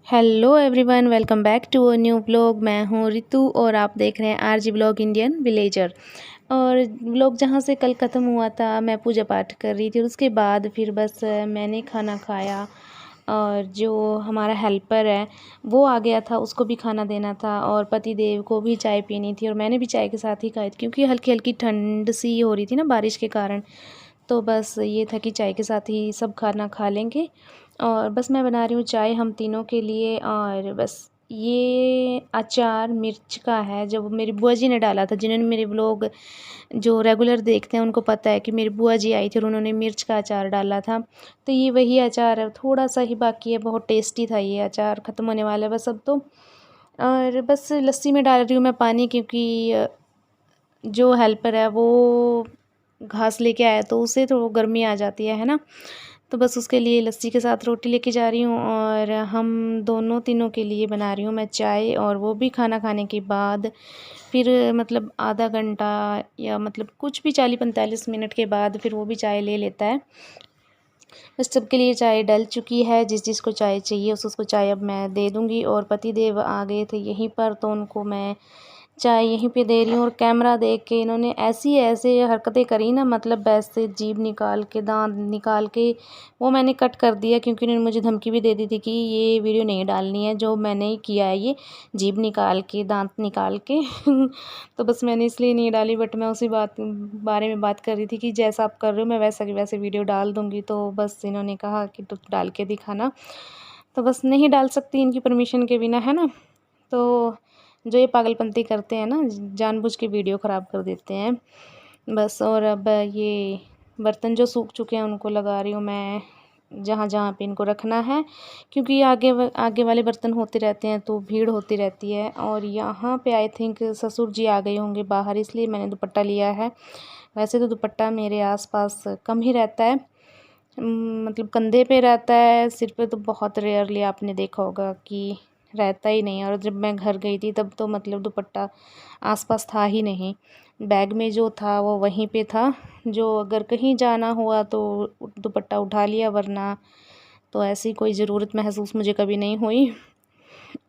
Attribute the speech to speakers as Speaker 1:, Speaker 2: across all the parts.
Speaker 1: Hello everyone, welcome back to a new vlog. मैं हूँ रितु और आप देख रहे हैं आरजी व्लॉग इंडियन विलेजर। और व्लॉग जहाँ से कल ख़त्म हुआ था, मैं पूजा पाठ कर रही थी और उसके बाद फिर बस मैंने खाना खाया। और जो हमारा हेल्पर है वो आ गया था, उसको भी खाना देना था और पति देव को भी चाय पीनी थी और मैंने भी चाय के साथ ही खाई थी क्योंकि हल्की हल्की ठंड सी हो रही थी ना बारिश के कारण। तो बस ये था कि चाय के साथ ही सब खाना खा लेंगे। और बस मैं बना रही हूँ चाय हम तीनों के लिए। और बस ये अचार मिर्च का है, जो मेरी बुआ जी ने डाला था। जिन्होंने मेरे व्लॉग जो रेगुलर देखते हैं उनको पता है कि मेरी बुआ जी आई थी और उन्होंने मिर्च का अचार डाला था। तो ये वही अचार है, थोड़ा सा ही बाकी है। बहुत टेस्टी था ये अचार, ख़त्म होने वाला है बस अब तो। और बस लस्सी में डाल रही हूँ मैं पानी, क्योंकि जो हेल्पर है वो घास लेके आया तो उसे तो गर्मी आ जाती है ना। तो बस उसके लिए लस्सी के साथ रोटी लेके जा रही हूँ और हम दोनों तीनों के लिए बना रही हूँ मैं चाय। और वो भी खाना खाने के बाद फिर मतलब आधा घंटा या मतलब कुछ भी 40-45 मिनट के बाद फिर वो भी चाय ले लेता है। बस सबके लिए चाय डल चुकी है, जिस जिसको चाय चाहिए उस उसको चाय अब मैं दे दूँगी। और पति देव आ गए थे यहीं पर, तो उनको मैं चाय यहीं पे दे रही हूँ। और कैमरा देख के इन्होंने ऐसी ऐसे हरकतें करी ना, मतलब ऐसे जीभ निकाल के दांत निकाल के वो मैंने कट कर दिया, क्योंकि उन्होंने मुझे धमकी भी दे दी थी कि ये वीडियो नहीं डालनी है जो मैंने ही किया है, ये जीभ निकाल के दांत निकाल के तो बस मैंने इसलिए नहीं डाली। बट मैं उसी बारे में बात कर रही थी कि जैसा आप कर रहे हो मैं वैसा की वैसे वीडियो डाल दूँगी। तो बस इन्होंने कहा कि तो डाल के दिखाना। तो बस नहीं डाल सकती इनकी परमिशन के बिना, है ना। तो जो ये पागलपंती करते हैं ना, जानबूझ के वीडियो ख़राब कर देते हैं बस। और अब ये बर्तन जो सूख चुके हैं उनको लगा रही हूँ मैं जहाँ जहाँ पे इनको रखना है, क्योंकि आगे वाले बर्तन होते रहते हैं तो भीड़ होती रहती है। और यहाँ पे आई थिंक ससुर जी आ गए होंगे बाहर, इसलिए मैंने दुपट्टा लिया है। वैसे तो दुपट्टा मेरे आसपास कम ही रहता है, मतलब कंधे पे रहता है, सिर पे तो बहुत रेयरली आपने देखा होगा कि रहता ही नहीं है। और जब मैं घर गई थी तब तो मतलब दुपट्टा आसपास था ही नहीं, बैग में जो था वो वहीं पे था। जो अगर कहीं जाना हुआ तो दुपट्टा उठा लिया, वरना तो ऐसी कोई ज़रूरत महसूस मुझे कभी नहीं हुई।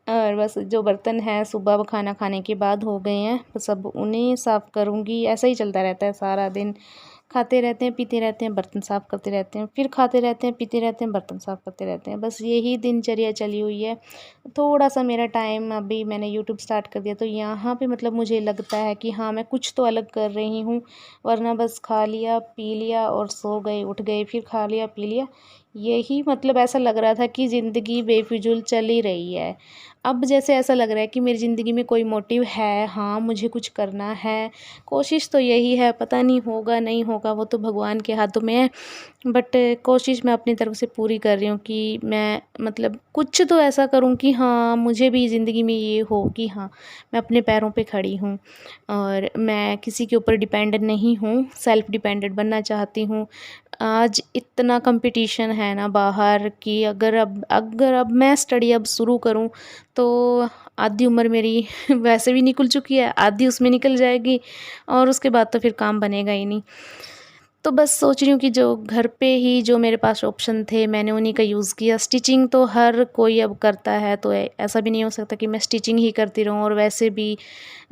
Speaker 1: और बस जो बर्तन हैं सुबह खाना खाने के बाद हो गए हैं, बस अब उन्हें साफ़ करूँगी। ऐसा ही चलता रहता है सारा दिन, खाते रहते हैं पीते रहते हैं बर्तन साफ़ करते रहते हैं, फिर खाते रहते हैं पीते रहते हैं बर्तन साफ़ करते रहते हैं। बस यही दिनचर्या चली हुई है। थोड़ा सा मेरा टाइम, अभी मैंने यूट्यूब स्टार्ट कर दिया तो यहाँ पे मतलब मुझे लगता है कि हाँ मैं कुछ तो अलग कर रही हूँ, वरना बस खा लिया पी लिया और सो गए उठ गए, फिर खा लिया पी लिया। यही मतलब ऐसा लग रहा था कि ज़िंदगी बेफिजूल चल ही रही है। अब जैसे ऐसा लग रहा है कि मेरी ज़िंदगी में कोई मोटिव है, हाँ मुझे कुछ करना है। कोशिश तो यही है, पता नहीं होगा नहीं होगा वो तो भगवान के हाथों में है। बट कोशिश मैं अपनी तरफ से पूरी कर रही हूँ कि मैं मतलब कुछ तो ऐसा करूँ कि हाँ मुझे भी ज़िंदगी में ये हो कि हाँ मैं अपने पैरों पे खड़ी हूँ और मैं किसी के ऊपर डिपेंड नहीं हूँ, सेल्फ़ डिपेंडेंट बनना चाहती हूँ। आज इतना कंपटीशन है ना बाहर कि अगर अब मैं स्टडी अब शुरू करूँ तो आधी उम्र मेरी वैसे भी निकल चुकी है, आधी उसमें निकल जाएगी और उसके बाद तो फिर काम बनेगा ही नहीं। तो बस सोच रही हूँ कि जो घर पे ही जो मेरे पास ऑप्शन थे मैंने उन्हीं का यूज़ किया। स्टिचिंग तो हर कोई अब करता है, तो ऐसा भी नहीं हो सकता कि मैं स्टिचिंग ही करती रहूँ। और वैसे भी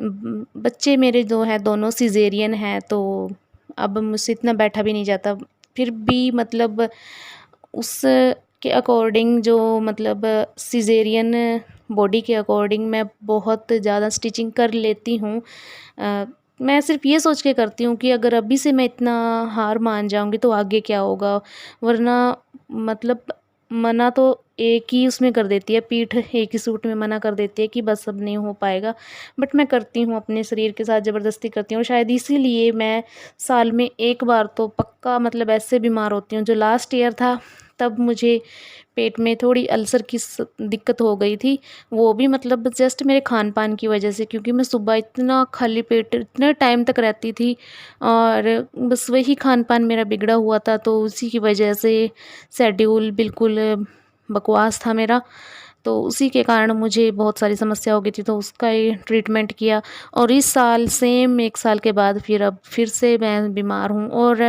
Speaker 1: बच्चे मेरे जो हैं दोनों सिजेरियन हैं, तो अब मुझसे इतना बैठा भी नहीं जाता। फिर भी मतलब उस के अकॉर्डिंग जो मतलब सिजेरियन बॉडी के अकॉर्डिंग मैं बहुत ज़्यादा स्टिचिंग कर लेती हूँ। मैं सिर्फ़ ये सोच के करती हूँ कि अगर अभी से मैं इतना हार मान जाऊँगी तो आगे क्या होगा। वरना मतलब मना तो एक ही उसमें कर देती है, पीठ एक ही सूट में मना कर देती है कि बस अब नहीं हो पाएगा। बट मैं करती हूँ, अपने शरीर के साथ ज़बरदस्ती करती हूँ। और शायद इसीलिए मैं साल में एक बार तो पक्का मतलब ऐसे बीमार होती हूँ। जो लास्ट ईयर था तब मुझे पेट में थोड़ी अल्सर की दिक्कत हो गई थी, वो भी मतलब जस्ट मेरे खान पान की वजह से, क्योंकि मैं सुबह इतना खाली पेट इतने टाइम तक रहती थी और बस वही खान पान मेरा बिगड़ा हुआ था। तो उसी की वजह से शेड्यूल बिल्कुल बकवास था मेरा, तो उसी के कारण मुझे बहुत सारी समस्या हो गई थी, तो उसका ही ट्रीटमेंट किया। और इस साल सेम 1 साल के बाद फिर अब फिर से मैं बीमार हूँ। और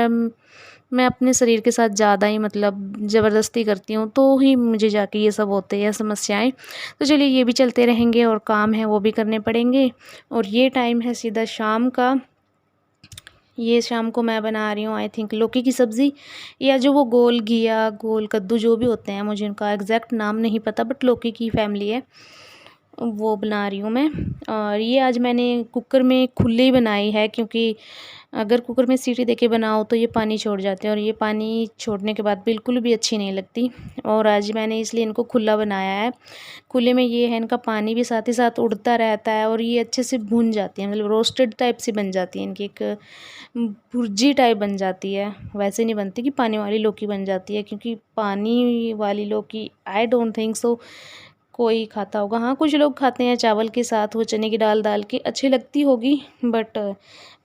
Speaker 1: मैं अपने शरीर के साथ ज़्यादा ही मतलब ज़बरदस्ती करती हूँ, तो ही मुझे जाके ये सब होते हैं समस्याएँ। तो चलिए ये भी चलते रहेंगे और काम है वो भी करने पड़ेंगे। और ये टाइम है सीधा शाम का। ये शाम को मैं बना रही हूँ आई थिंक लौकी की सब्ज़ी, या जो वो गोल घिया, गोल कद्दू जो भी होते हैं, मुझे उनका एग्जैक्ट नाम नहीं पता, बट लौकी की फैमिली है, वो बना रही हूँ मैं। और ये आज मैंने कुकर में खुले ही बनाई है, क्योंकि अगर कुकर में सीटी देके बनाओ तो ये पानी छोड़ जाते हैं, और ये पानी छोड़ने के बाद बिल्कुल भी अच्छी नहीं लगती। और आज मैंने इसलिए इनको खुला बनाया है। खुले में ये है, इनका पानी भी साथ ही साथ उड़ता रहता है, और ये अच्छे से भुन जाती है, मतलब रोस्टेड टाइप से बन जाती है, इनकी एक भुर्जी टाइप बन जाती है। वैसे नहीं बनती कि पानी वाली लौकी बन जाती है, क्योंकि पानी वाली लौकी आई डोंट थिंक सो कोई खाता होगा। हाँ, कुछ लोग खाते हैं चावल के साथ, वो चने की दाल डाल के अच्छी लगती होगी, बट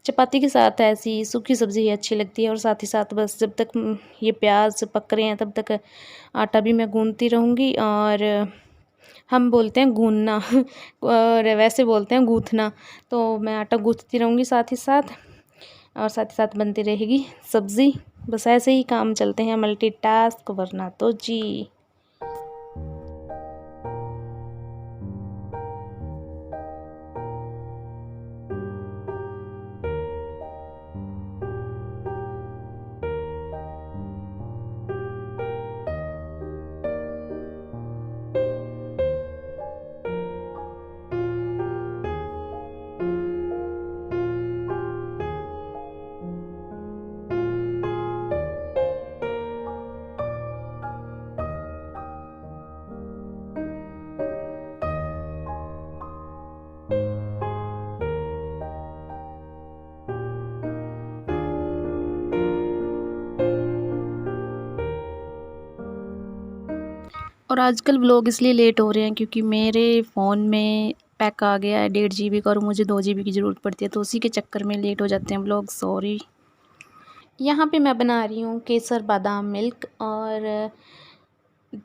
Speaker 1: चपाती के साथ ऐसी सूखी सब्ज़ी ही अच्छी लगती है। और साथ ही साथ बस जब तक ये प्याज पक रहे हैं तब तक आटा भी मैं गूँथती रहूँगी। और हम बोलते हैं गूँथना और वैसे बोलते हैं गूँथना, तो मैं आटा गूँथती रहूँगी साथ ही साथ, और साथ ही साथ बनती रहेगी सब्ज़ी। बस ऐसे ही काम चलते हैं मल्टीटास्क, वरना तो जी। और आजकल व्लॉग इसलिए लेट हो रहे हैं क्योंकि मेरे फ़ोन में पैक आ गया है 1.5 GB का, और मुझे 2 GB की ज़रूरत पड़ती है, तो उसी के चक्कर में लेट हो जाते हैं व्लॉग, सॉरी। यहाँ पे मैं बना रही हूँ केसर बादाम मिल्क, और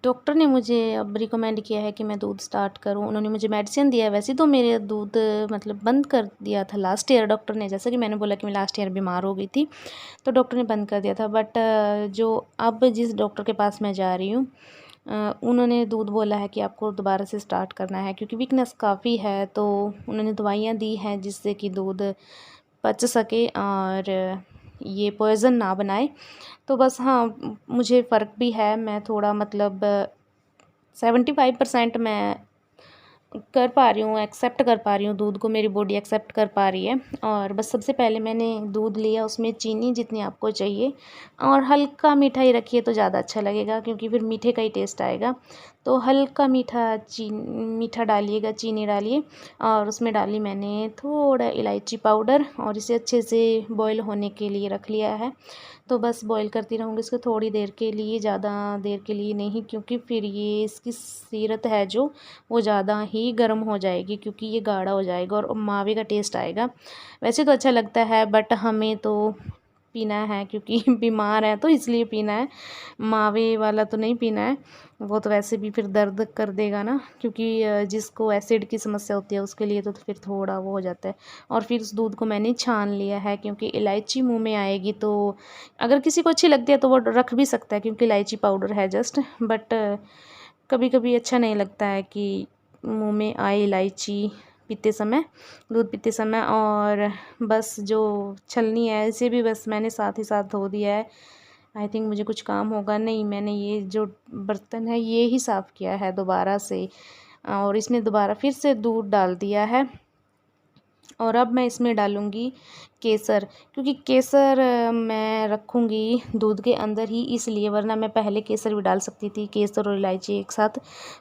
Speaker 1: डॉक्टर ने मुझे अब रिकमेंड किया है कि मैं दूध स्टार्ट करूँ। उन्होंने मुझे मेडिसिन दिया है, वैसे तो मेरे दूध मतलब बंद कर दिया था लास्ट ईयर डॉक्टर ने, जैसा कि मैंने बोला कि मैं लास्ट ईयर बीमार हो गई थी, तो डॉक्टर ने बंद कर दिया था। बट जो अब जिस डॉक्टर के पास मैं जा रही हूँ, उन्होंने दूध बोला है कि आपको दोबारा से स्टार्ट करना है, क्योंकि वीकनेस काफ़ी है, तो उन्होंने दवाइयाँ दी हैं जिससे कि दूध पच सके और ये पॉइज़न ना बनाए। तो बस हाँ, मुझे फ़र्क भी है, मैं थोड़ा मतलब 75% मैं कर पा रही हूँ, एक्सेप्ट कर पा रही हूँ दूध को, मेरी बॉडी एक्सेप्ट कर पा रही है। और बस सबसे पहले मैंने दूध लिया, उसमें चीनी जितनी आपको चाहिए, और हल्का मीठा ही रखिए तो ज़्यादा अच्छा लगेगा, क्योंकि फिर मीठे का ही टेस्ट आएगा। तो हल्का मीठा डालिएगा, चीनी डालिए, और उसमें डाली मैंने थोड़ा इलायची पाउडर, और इसे अच्छे से बॉईल होने के लिए रख लिया है। तो बस बॉईल करती रहूँगी इसको थोड़ी देर के लिए, ज़्यादा देर के लिए नहीं, क्योंकि फिर ये इसकी सीरत है जो वो ज़्यादा ही गर्म हो जाएगी, क्योंकि ये गाढ़ा हो जाएगा और मावे का टेस्ट आएगा। वैसे तो अच्छा लगता है, बट हमें तो पीना है, क्योंकि बीमार है तो इसलिए पीना है, मावे वाला तो नहीं पीना है। वो तो वैसे भी फिर दर्द कर देगा ना, क्योंकि जिसको एसिड की समस्या होती है उसके लिए तो फिर थोड़ा वो हो जाता है। और फिर उस दूध को मैंने छान लिया है, क्योंकि इलायची मुंह में आएगी, तो अगर किसी को अच्छी लगती है तो वो रख भी सकता है, क्योंकि इलायची पाउडर है जस्ट। बट कभी कभी अच्छा नहीं लगता है कि मुंह में आए इलायची पीते समय, दूध पीते समय। और बस जो छलनी है इसे भी बस मैंने साथ ही साथ धो दिया है। आई थिंक मुझे कुछ काम होगा नहीं, मैंने ये जो बर्तन है ये ही साफ़ किया है दोबारा से, और इसमें दोबारा फिर से दूध डाल दिया है। और अब मैं इसमें डालूँगी केसर, क्योंकि केसर मैं रखूँगी दूध के अंदर ही इसलिए, वरना मैं पहले केसर भी डाल सकती थी, केसर और इलायची एक साथ।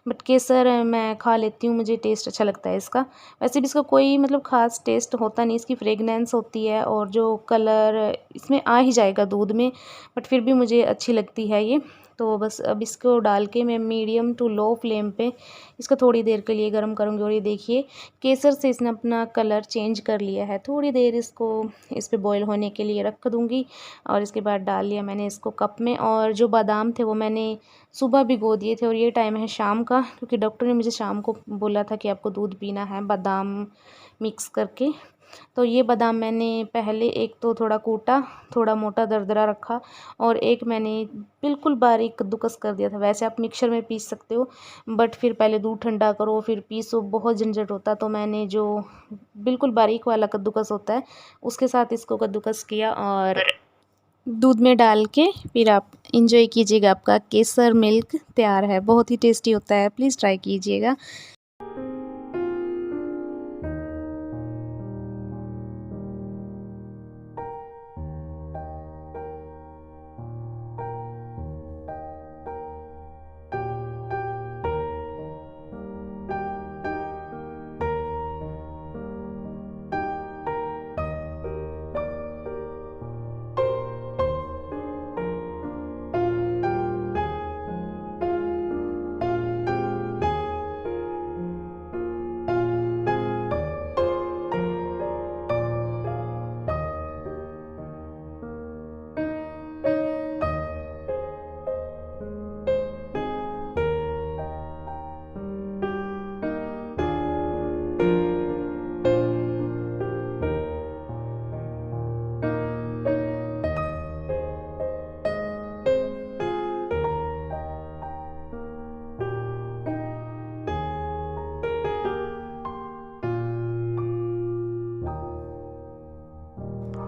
Speaker 1: बट केसर मैं खा लेती हूँ, मुझे टेस्ट अच्छा लगता है इसका। वैसे भी इसका कोई मतलब ख़ास टेस्ट होता नहीं, इसकी फ्रेगनेंस होती है, और जो कलर इसमें आ ही जाएगा दूध में, बट फिर भी मुझे अच्छी लगती है ये। तो बस अब इसको डाल के मैं मीडियम टू लो फ्लेम पे इसको थोड़ी देर के लिए गर्म करूँगी। और ये देखिए केसर से इसने अपना कलर चेंज कर लिया है। थोड़ी देर इसको इस पे बॉईल होने के लिए रख दूँगी, और इसके बाद डाल लिया मैंने इसको कप में। और जो बादाम थे वो मैंने सुबह भिगो दिए थे, और ये टाइम है शाम का, क्योंकि डॉक्टर ने मुझे शाम को बोला था कि आपको दूध पीना है बादाम मिक्स करके। तो ये बादाम मैंने पहले एक तो थोड़ा कूटा, थोड़ा मोटा दरदरा रखा, और एक मैंने बिल्कुल बारीक कद्दूकस कर दिया था। वैसे आप मिक्सर में पीस सकते हो, बट फिर पहले दूध ठंडा करो फिर पीसो, बहुत झंझट होता। तो मैंने जो बिल्कुल बारीक वाला कद्दूकस होता है उसके साथ इसको कद्दूकस किया और दूध में डाल के फिर आप इंजॉय कीजिएगा। आपका केसर मिल्क तैयार है, बहुत ही टेस्टी होता है, प्लीज़ ट्राई कीजिएगा।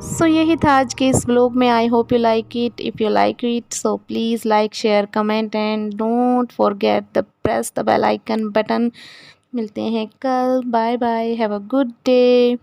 Speaker 1: सो यही था आज के इस ब्लॉग में। I hope you like it. If you like it so please like share comment and don't forget the press the bell icon button. मिलते हैं कल। Bye bye, have a good day.